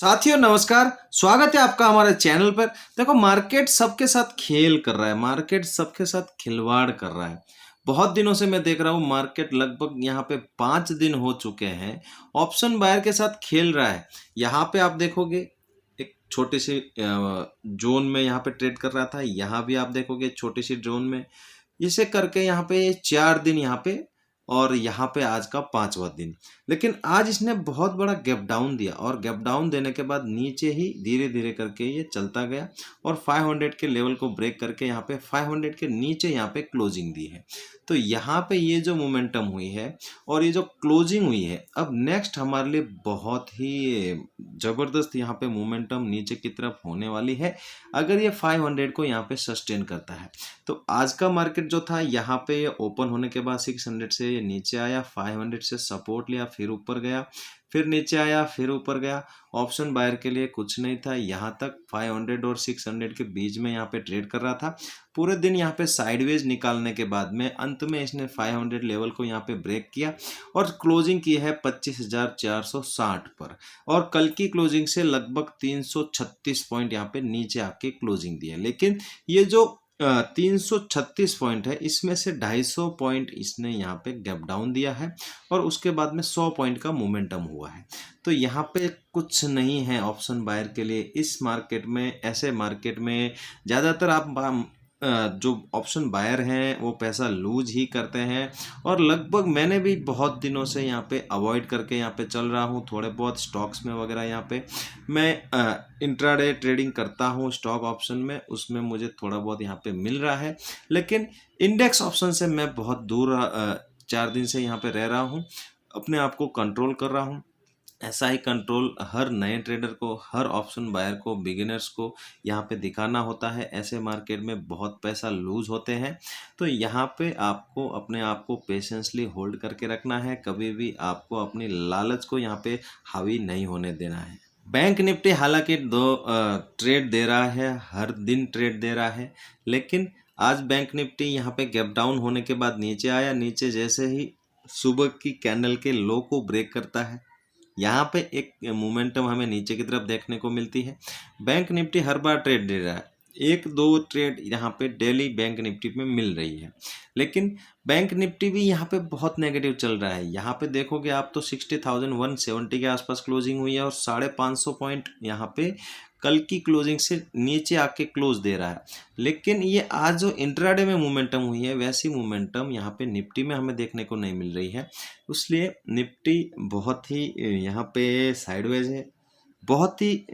साथियों नमस्कार। स्वागत है आपका हमारे चैनल पर। देखो, मार्केट सबके साथ खेल कर रहा है, मार्केट सबके साथ खिलवाड़ कर रहा है। बहुत दिनों से मैं देख रहा हूँ मार्केट लगभग यहाँ पे 5 दिन हो चुके हैं ऑप्शन बायर के साथ खेल रहा है। यहाँ पे आप देखोगे एक छोटी सी जोन में यहाँ पे ट्रेड कर रहा था, यहाँ भी आप देखोगे छोटी सी जोन में। इसे करके यहाँ पे 4 दिन यहाँ पे और यहाँ पे आज का 5वां दिन। लेकिन आज इसने बहुत बड़ा गैप डाउन दिया और गैप डाउन देने के बाद नीचे ही धीरे धीरे करके ये चलता गया और 500 के लेवल को ब्रेक करके यहाँ पे 500 के नीचे यहाँ पे क्लोजिंग दी है। तो यहाँ पे ये जो मोमेंटम हुई है और ये जो क्लोजिंग हुई है, अब नेक्स्ट हमारे लिए बहुत ही ज़बरदस्त यहाँ पे मोमेंटम नीचे की तरफ होने वाली है अगर ये 500 को यहाँ पे सस्टेन करता है। तो आज का मार्केट जो था यहाँ पे ओपन होने के बाद 600 से ये नीचे आया, 500 से सपोर्ट लिया, फिर ऊपर गया, फिर नीचे आया, फिर ऊपर गया। ऑप्शन बायर के लिए कुछ नहीं था, यहाँ तक 500 और 600 के बीच में यहाँ पे ट्रेड कर रहा था। पूरे दिन यहाँ पे साइडवेज निकालने के बाद में अंत में इसने 500 लेवल को यहाँ पे ब्रेक किया और क्लोजिंग की है 25,460 पर और कल की क्लोजिंग से लगभग 336 पॉइंट यहाँ पे नीचे आके क्लोजिंग दी है। लेकिन ये जो 336 पॉइंट है, इसमें से 250 पॉइंट इसने यहाँ पे गैप डाउन दिया है और उसके बाद में 100 पॉइंट का मोमेंटम हुआ है। तो यहाँ पे कुछ नहीं है ऑप्शन बायर के लिए इस मार्केट में। ऐसे मार्केट में ज़्यादातर आप जो ऑप्शन बायर हैं वो पैसा लूज ही करते हैं और लगभग मैंने भी बहुत दिनों से यहाँ पे अवॉइड करके यहाँ पे चल रहा हूँ। थोड़े बहुत स्टॉक्स में वगैरह यहाँ पे मैं इंट्राडे ट्रेडिंग करता हूँ स्टॉक ऑप्शन में, उसमें मुझे थोड़ा बहुत यहाँ पे मिल रहा है। लेकिन इंडेक्स ऑप्शन से मैं बहुत दूर 4 दिन से यहाँ पे रह रहा हूँ, अपने आप को कंट्रोल कर रहा हूँ। ऐसा ही कंट्रोल हर नए ट्रेडर को, हर ऑप्शन बायर को, बिगिनर्स को यहाँ पे दिखाना होता है। ऐसे मार्केट में बहुत पैसा लूज होते हैं, तो यहाँ पे आपको अपने आप को पेशेंसली होल्ड करके रखना है। कभी भी आपको अपनी लालच को यहाँ पे हावी नहीं होने देना है। बैंक निफ्टी हालांकि ट्रेड दे रहा है, हर दिन ट्रेड दे रहा है, लेकिन आज बैंक निफ्टी यहाँ पे गैप डाउन होने के बाद नीचे आया। नीचे जैसे ही सुबह की कैंडल के लो को ब्रेक करता है, यहाँ पे एक मोमेंटम हमें नीचे की तरफ देखने को मिलती है। बैंक निफ्टी हर बार ट्रेड दे रहा है, 1-2 ट्रेड यहाँ पे डेली बैंक निफ्टी में मिल रही है, लेकिन बैंक निफ्टी भी यहाँ पे बहुत नेगेटिव चल रहा है। यहाँ पे देखोगे आप तो 60,170 के आसपास क्लोजिंग हुई है और 550 पॉइंट यहाँ पे कल की क्लोजिंग से नीचे आके क्लोज दे रहा है। लेकिन ये आज जो इंट्राडे में मोमेंटम हुई है, वैसी मोमेंटम यहाँ पे निफ्टी में हमें देखने को नहीं मिल रही है। इसलिए निफ्टी बहुत ही यहाँ पे साइडवेज है, बहुत ही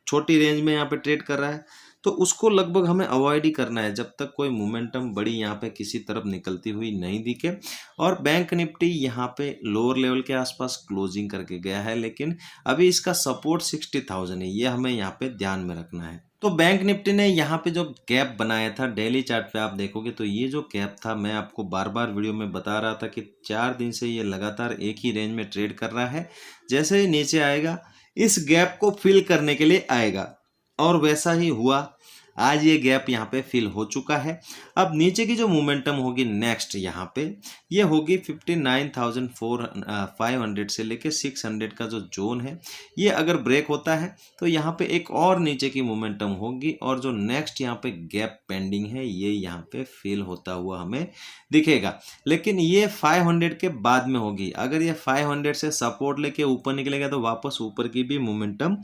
छोटी रेंज में यहाँ पे ट्रेड कर रहा है, तो उसको लगभग हमें अवॉइड ही करना है जब तक कोई मोमेंटम बड़ी यहाँ पे किसी तरफ निकलती हुई नहीं दिखे। और बैंक निफ्टी यहाँ पे लोअर लेवल के आसपास क्लोजिंग करके गया है, लेकिन अभी इसका सपोर्ट 60,000 है, ये हमें यहाँ पे ध्यान में रखना है। तो बैंक निफ्टी ने यहाँ पे जो गैप बनाया था, डेली चार्ट पे आप देखोगे तो ये जो गैप था, मैं आपको बार बार वीडियो में बता रहा था कि 4 दिन से ये लगातार एक ही रेंज में ट्रेड कर रहा है। जैसे ही नीचे आएगा इस गैप को फिल करने के लिए आएगा और वैसा ही हुआ। आज ये गैप यहाँ पे फिल हो चुका है। अब नीचे की जो मोमेंटम होगी नेक्स्ट यहाँ पे ये होगी 59,500 से लेके 600 का जो जोन है, ये अगर ब्रेक होता है तो यहाँ पे एक और नीचे की मोमेंटम होगी और जो नेक्स्ट यहाँ पे गैप पेंडिंग है ये यहाँ पे फिल होता हुआ हमें दिखेगा। लेकिन ये 500 के बाद में होगी। अगर ये 500 से सपोर्ट लेके ऊपर निकलेगा तो वापस ऊपर की भी मोमेंटम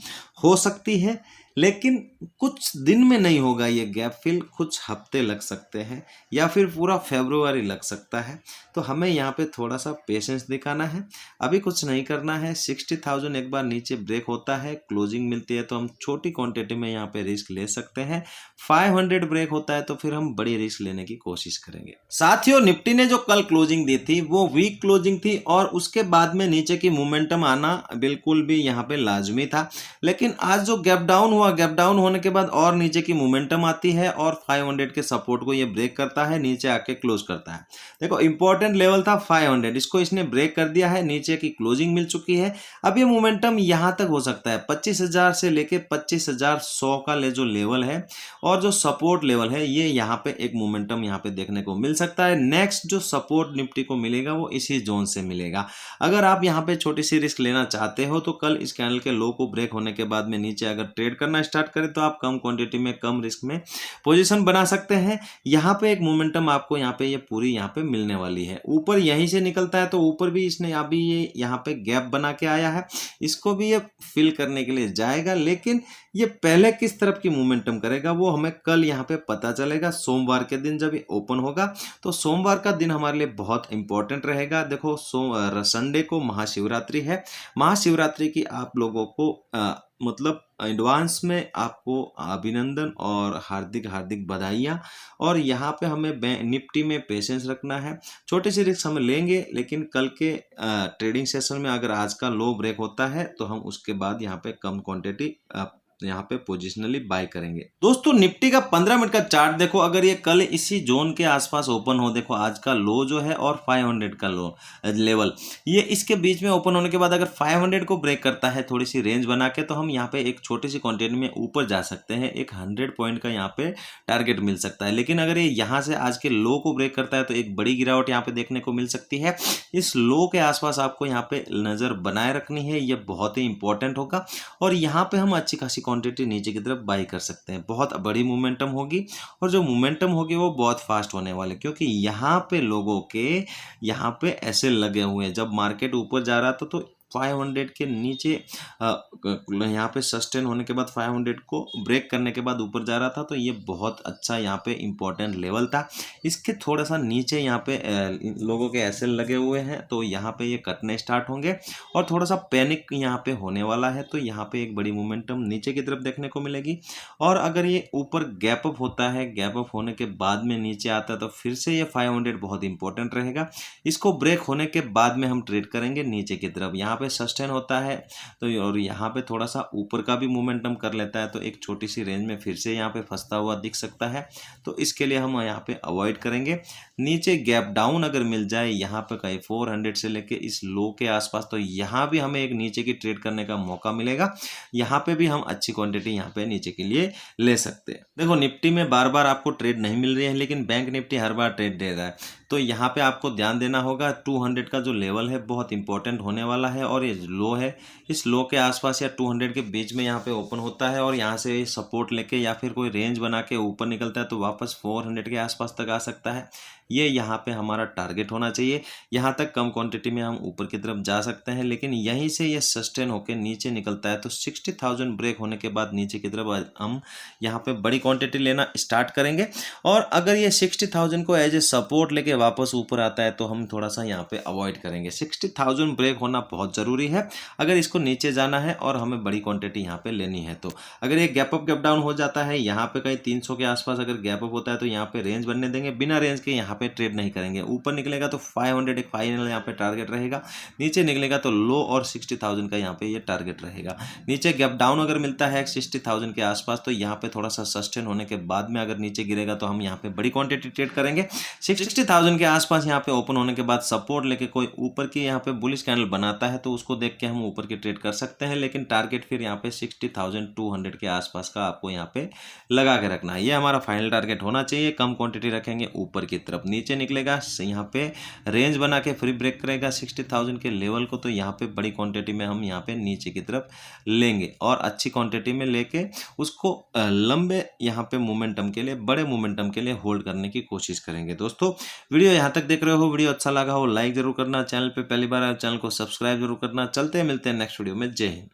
हो सकती है, लेकिन कुछ दिन में नहीं होगा ये गैप फिल, कुछ हफ्ते लग सकते हैं या फिर पूरा फरवरी लग सकता है। तो हमें यहाँ पे थोड़ा सा पेशेंस दिखाना है, अभी कुछ नहीं करना है। 60,000 एक बार नीचे ब्रेक होता है, क्लोजिंग मिलती है तो हम छोटी क्वांटिटी में यहाँ पे रिस्क ले सकते हैं। 500 ब्रेक होता है तो फिर हम बड़ी रिस्क लेने की कोशिश करेंगे। साथियों, निफ्टी ने जो कल क्लोजिंग दी थी वो वीक क्लोजिंग थी और उसके बाद में नीचे की मोमेंटम आना बिल्कुल भी यहाँ पे लाजमी था। लेकिन आज जो गैप डाउन हुआ गैप डाउन होने के बाद और नीचे की मोमेंटम आती है और 500 के सपोर्ट को ये ब्रेक करता है, नीचे आके क्लोज करता है। देखो इंपॉर्टेंट लेवल था 500, इसको इसने ब्रेक कर दिया है, नीचे की क्लोजिंग मिल चुकी है। अब ये मोमेंटम यहां तक हो सकता है 25,000 से लेके 25,100 का जो लेवल है और जो सपोर्ट लेवल है, ये यहाँ पे एक मोमेंटम यहाँ पे देखने को मिल सकता है। नेक्स्ट जो सपोर्ट निफ्टी को मिलेगा वो इसी जोन से मिलेगा। अगर आप यहाँ पे छोटी सी रिस्क लेना चाहते हो तो कल इस कैंडल के लो को ब्रेक होने के बाद में नीचे अगर ट्रेड करना स्टार्ट करें तो आप कम क्वांटिटी में कम रिस्क में पोजीशन बना सकते हैं। यहाँ पे एक मोमेंटम आपको यहाँ पे ये पूरी यहाँ पे मिलने वाली है। ऊपर यहीं से निकलता है तो ऊपर भी इसने अभी ये यहाँ पे गैप बना के आया है, इसको भी ये फिल करने के लिए जाएगा, लेकिन ये पहले किस तरफ की मोमेंटम करेगा वो हमें कल यहाँ पे पता चलेगा। सोमवार के दिन जब ये ओपन होगा तो सोमवार का दिन हमारे लिए बहुत इंपॉर्टेंट रहेगा। देखो संडे को महाशिवरात्रि है, महाशिवरात्रि की आप लोगों को मतलब एडवांस में आपको अभिनंदन और हार्दिक हार्दिक बधाइयाँ। और यहाँ पे हमें निफ्टी में पेशेंस रखना है, छोटी सी रिस्क हम लेंगे, लेकिन कल के ट्रेडिंग सेशन में अगर आज का लो ब्रेक होता है तो हम उसके बाद यहाँ पे कम क्वांटिटी यहाँ पे पोजिशनली बाय करेंगे। दोस्तों निफ्टी का 15 मिनट का चार्ट देखो, अगर ये कल इसी जोन के आसपास ओपन हो, देखो आज का लो जो है और 500 का लो लेवल, ये इसके बीच में ओपन होने के बाद अगर 500 को ब्रेक करता है थोड़ी सी रेंज बना के, तो हम यहाँ पे एक छोटी सी क्वांटिटी में ऊपर जा सकते हैं, एक 100 पॉइंट का यहाँ पे टारगेट मिल सकता है। लेकिन अगर ये यहाँ से आज के लो को ब्रेक करता है तो एक बड़ी गिरावट यहाँ पे देखने को मिल सकती है। इस लो के आसपास आपको यहाँ पे नजर बनाए रखनी है, ये बहुत ही इंपॉर्टेंट होगा। और यहाँ पे हम अच्छी खासी क्वांटिटी नीचे की तरफ बाई कर सकते हैं, बहुत बड़ी मोमेंटम होगी और जो मोमेंटम होगी वो बहुत फास्ट होने वाले, क्योंकि यहाँ पे लोगों के यहाँ पे ऐसे लगे हुए हैं। जब मार्केट ऊपर जा रहा था तो 500 के नीचे यहाँ पे सस्टेन होने के बाद 500 को ब्रेक करने के बाद ऊपर जा रहा था, तो ये बहुत अच्छा यहाँ पे इम्पोर्टेंट लेवल था। इसके थोड़ा सा नीचे यहाँ पे लोगों के एसएल लगे हुए हैं, तो यहाँ पे ये कटने स्टार्ट होंगे और थोड़ा सा पैनिक यहाँ पे होने वाला है। तो यहाँ पे एक बड़ी मोमेंटम नीचे की तरफ देखने को मिलेगी। और अगर ये ऊपर गैप अप होता है, गैप अप होने के बाद में नीचे आता है, तो फिर से ये 500 बहुत इंपॉर्टेंट रहेगा। इसको ब्रेक होने के बाद में हम ट्रेड करेंगे नीचे की तरफ। यहाँ पे सस्टेन होता है तो और यहाँ पे थोड़ा सा ऊपर का भी मोमेंटम कर लेता है, तो एक छोटी सी रेंज में फिर से यहाँ पे फंसता हुआ दिख सकता है, तो इसके लिए हम यहाँ पे अवॉइड करेंगे। नीचे गैप डाउन अगर मिल जाए यहाँ पे कहीं 400 से लेके इस लो के आसपास, तो यहाँ भी हमें एक नीचे की ट्रेड करने का मौका मिलेगा। यहाँ पे भी हम अच्छी क्वांटिटी यहाँ पे नीचे के लिए ले सकते हैं। देखो निफ्टी में बार बार आपको ट्रेड नहीं मिल रही है, लेकिन बैंक निफ्टी हर बार ट्रेड दे रहा है, तो यहाँ पे आपको ध्यान देना होगा। 200 का जो लेवल है बहुत इंपॉर्टेंट होने वाला है और ये लो है, इस लो के आसपास या 200 के बीच में यहाँ पे ओपन होता है और यहाँ से सपोर्ट लेके या फिर कोई रेंज बना के ऊपर निकलता है तो वापस 400 के आसपास तक आ सकता है। ये यहाँ पे हमारा टारगेट होना चाहिए। यहाँ तक कम क्वांटिटी में हम ऊपर की तरफ जा सकते हैं, लेकिन यहीं से ये सस्टेन होकर नीचे निकलता है तो 60,000 ब्रेक होने के बाद नीचे की तरफ हम यहाँ पे बड़ी क्वांटिटी लेना स्टार्ट करेंगे। और अगर ये 60,000 को एज ए सपोर्ट लेके वापस ऊपर आता है तो हम थोड़ा सा यहाँ पे अवॉइड करेंगे। 60,000 ब्रेक होना बहुत ज़रूरी है अगर इसको नीचे जाना है और हमें बड़ी क्वांटिटी यहाँ पे लेनी है। तो अगर ये गैप अप गैप डाउन हो जाता है, यहाँ पे कहीं 300 के आसपास अगर गैप अप होता है तो यहाँ पे रेंज बनने देंगे, बिना रेंज के यहाँ पे ट्रेड नहीं करेंगे। ऊपर निकलेगा तो 500 एक फाइनल यहाँ पे टारगेट रहेगा, नीचे निकलेगा तो लो और 60,000 का यहाँ पे ये टारगेट रहेगा। नीचे गैप डाउन अगर मिलता है 60,000 के आसपास तो यहाँ पे थोड़ा सा सस्टेन होने के बाद में अगर नीचे गिरेगा तो हम यहाँ पे बड़ी क्वांटिटी ट्रेड करेंगे। 60,000 के आसपास यहाँ पे ओपन होने के बाद सपोर्ट लेके कोई ऊपर की यहाँ पे बुलिश कैंडल बनाता है तो उसको देख के हम ऊपर की ट्रेड कर सकते हैं, लेकिन टारगेट फिर यहाँ पे 60,200 के आसपास का आपको यहाँ पे लगा के रखना है। ये हमारा फाइनल टारगेट होना चाहिए। कम क्वांटिटी रखेंगे ऊपर की तरफ, नीचे निकलेगा यहाँ पे रेंज बना के फ्री ब्रेक करेगा 60,000 के लेवल को, तो यहाँ पे बड़ी क्वांटिटी में हम यहाँ पे नीचे की तरफ लेंगे और अच्छी क्वांटिटी में लेके उसको लंबे यहाँ पे मोमेंटम के लिए, बड़े मोमेंटम के लिए होल्ड करने की कोशिश करेंगे। दोस्तों वीडियो यहाँ तक देख रहे हो, वीडियो अच्छा लगा हो लाइक जरूर करना, चैनल पे पहली बार आए चैनल को सब्सक्राइब जरूर करना। चलते हैं, मिलते हैं नेक्स्ट वीडियो में। जय हिंद।